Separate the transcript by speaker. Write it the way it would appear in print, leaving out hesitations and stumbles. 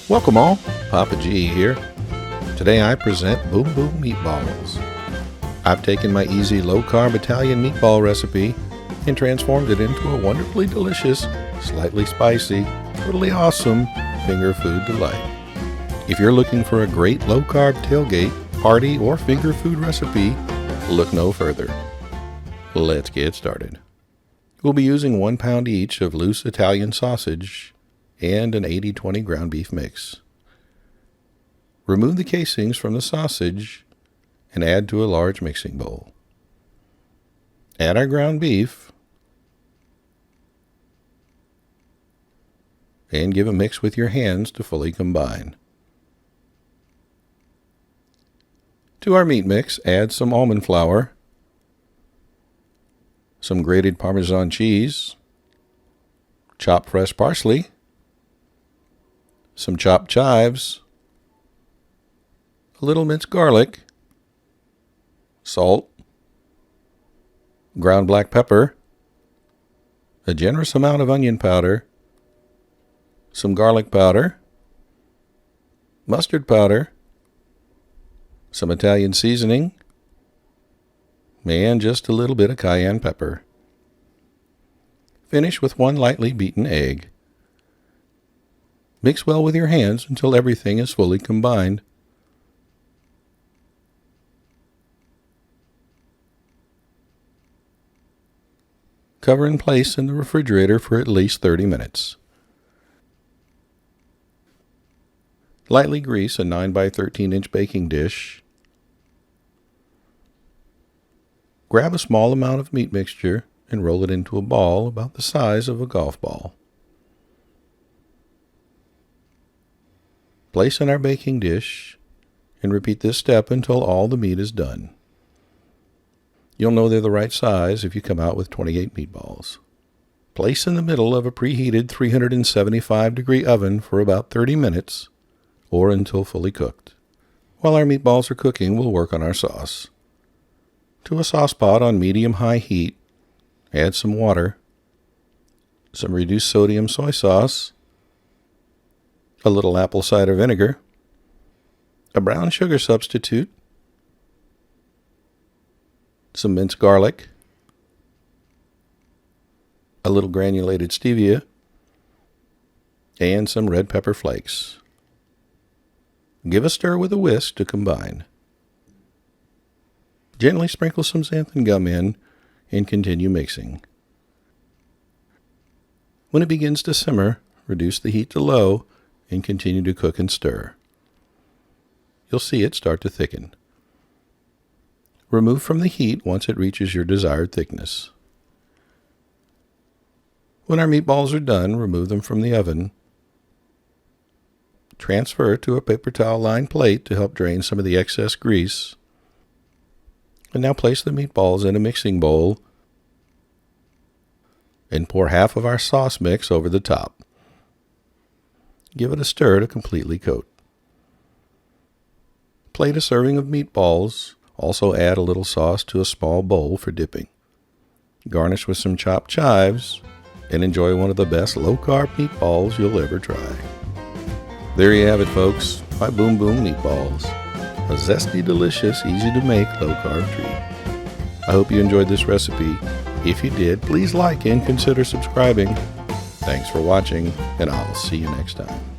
Speaker 1: Welcome all, Papa G here. Today I present Boom Boom Meatballs. I've taken my easy low-carb Italian meatball recipe and transformed it into a wonderfully delicious, slightly spicy, totally awesome finger food delight. If you're looking for a great low-carb tailgate, party, or finger food recipe, look no further. Let's get started. We'll be using 1 pound each of loose Italian sausage and an 80-20 ground beef mix. Remove the casings from the sausage and add to a large mixing bowl. Add our ground beef and give a mix with your hands to fully combine. To our meat mix, add some almond flour, some grated Parmesan cheese, chopped fresh parsley, some chopped chives, a little minced garlic, salt, ground black pepper, a generous amount of onion powder, some garlic powder, mustard powder, some Italian seasoning, and just a little bit of cayenne pepper. Finish with 1 lightly beaten egg. Mix well with your hands until everything is fully combined. Cover and place in the refrigerator for at least 30 minutes. Lightly grease a 9 by 13 inch baking dish. Grab a small amount of meat mixture and roll it into a ball about the size of a golf ball. Place in our baking dish and repeat this step until all the meat is done. You'll know they're the right size if you come out with 28 meatballs. Place in the middle of a preheated 375-degree oven for about 30 minutes or until fully cooked. While our meatballs are cooking, we'll work on our sauce. To a sauce pot on medium-high heat, add some water, some reduced sodium soy sauce, a little apple cider vinegar, a brown sugar substitute, some minced garlic, a little granulated stevia, and some red pepper flakes. Give a stir with a whisk to combine. Gently sprinkle some xanthan gum in and continue mixing. When it begins to simmer, reduce the heat to low and continue to cook and stir. You'll see it start to thicken. Remove from the heat once it reaches your desired thickness. When our meatballs are done, remove them from the oven. Transfer to a paper towel lined plate to help drain some of the excess grease. And now place the meatballs in a mixing bowl and pour half of our sauce mix over the top. Give it a stir to completely coat. Plate a serving of meatballs. Also add a little sauce to a small bowl for dipping. Garnish with some chopped chives and enjoy one of the best low-carb meatballs you'll ever try. There you have it, folks. My Boom Boom Meatballs. A zesty, delicious, easy-to-make low-carb treat. I hope you enjoyed this recipe. If you did, please like and consider subscribing. Thanks for watching, and I'll see you next time.